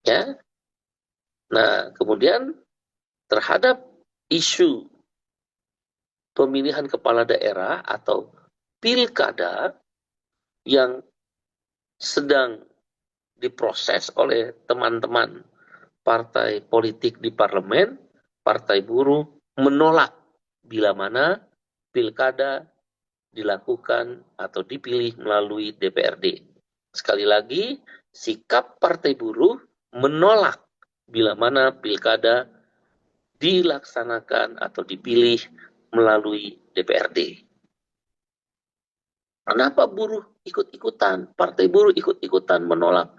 Ya. Nah, kemudian terhadap isu pemilihan kepala daerah atau pilkada yang sedang diproses oleh teman-teman partai politik di parlemen, partai buruh menolak bila mana pilkada dilakukan atau dipilih melalui DPRD. Sekali lagi, sikap partai buruh menolak bila mana pilkada dilaksanakan atau dipilih melalui DPRD. Kenapa buruh ikut-ikutan, partai buruh ikut-ikutan menolak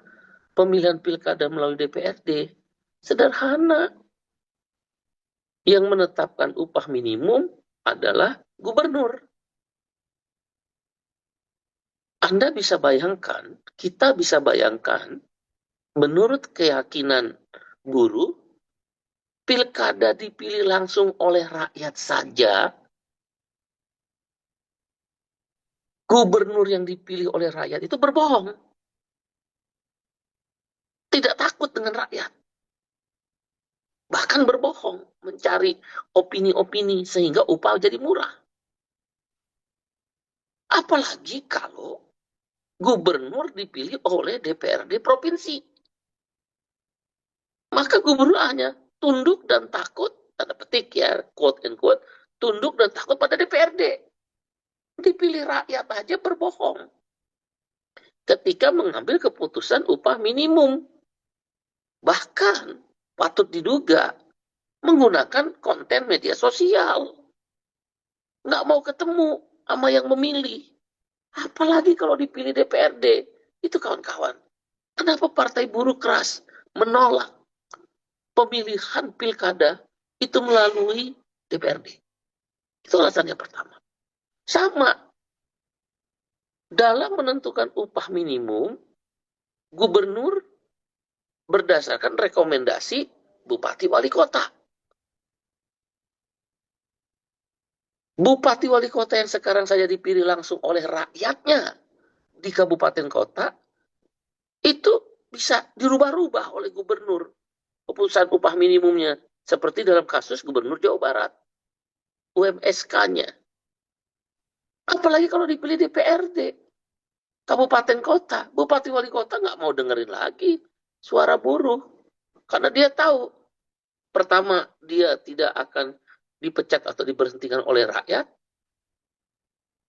pemilihan pilkada melalui DPRD? Sederhana. Yang menetapkan upah minimum adalah gubernur. Anda bisa bayangkan, kita bisa bayangkan, menurut keyakinan buruh, pilkada dipilih langsung oleh rakyat saja, gubernur yang dipilih oleh rakyat itu berbohong. Tidak takut dengan rakyat. Bahkan berbohong, mencari opini-opini sehingga upah jadi murah. Apalagi kalau gubernur dipilih oleh DPRD provinsi. Maka gubernur hanya tunduk dan takut, tanda petik ya, quote and quote, tunduk dan takut pada DPRD. Dipilih rakyat aja berbohong ketika mengambil keputusan upah minimum. Bahkan patut diduga menggunakan konten media sosial. Nggak mau ketemu sama yang memilih. Apalagi kalau dipilih DPRD. Itu kawan-kawan. Kenapa partai buruh keras menolak pemilihan pilkada itu melalui DPRD? Itu alasan yang pertama. Sama, dalam menentukan upah minimum, gubernur berdasarkan rekomendasi bupati wali kota. Bupati wali kota yang sekarang saja dipilih langsung oleh rakyatnya di kabupaten kota, itu bisa dirubah-rubah oleh gubernur keputusan upah minimumnya. Seperti dalam kasus gubernur Jawa Barat, UMSK-nya. Apalagi kalau dipilih DPRD, kabupaten kota, bupati wali kota nggak mau dengerin lagi suara buruh. Karena dia tahu, pertama, dia tidak akan dipecat atau diberhentikan oleh rakyat,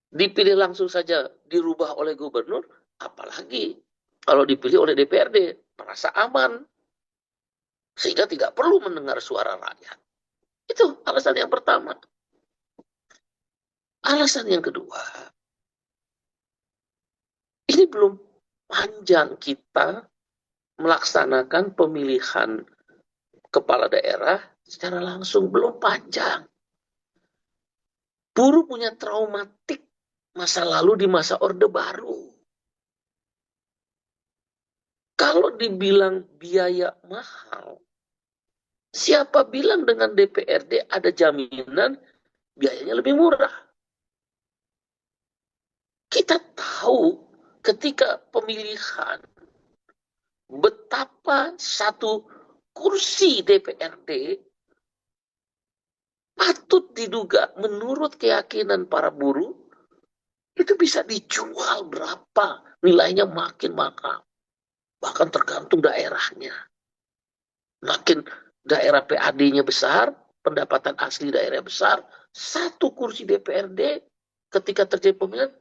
dipilih langsung saja dirubah oleh gubernur, apalagi kalau dipilih oleh DPRD, merasa aman, sehingga tidak perlu mendengar suara rakyat. Itu alasan yang pertama. Alasan yang kedua, ini belum panjang kita melaksanakan pemilihan kepala daerah secara langsung, belum panjang. Buruh punya traumatik masa lalu di masa Orde Baru. Kalau dibilang biaya mahal, siapa bilang dengan DPRD ada jaminan biayanya lebih murah? Kita tahu ketika pemilihan betapa satu kursi DPRD patut diduga menurut keyakinan para buruh itu bisa dijual berapa, nilainya makin mahal. Bahkan tergantung daerahnya. Makin daerah PAD-nya besar, pendapatan asli daerah besar, satu kursi DPRD ketika terjadi pemilihan,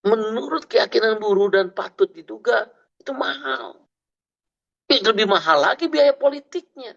menurut keyakinan buruh dan patut diduga, itu mahal. Lebih mahal lagi biaya politiknya.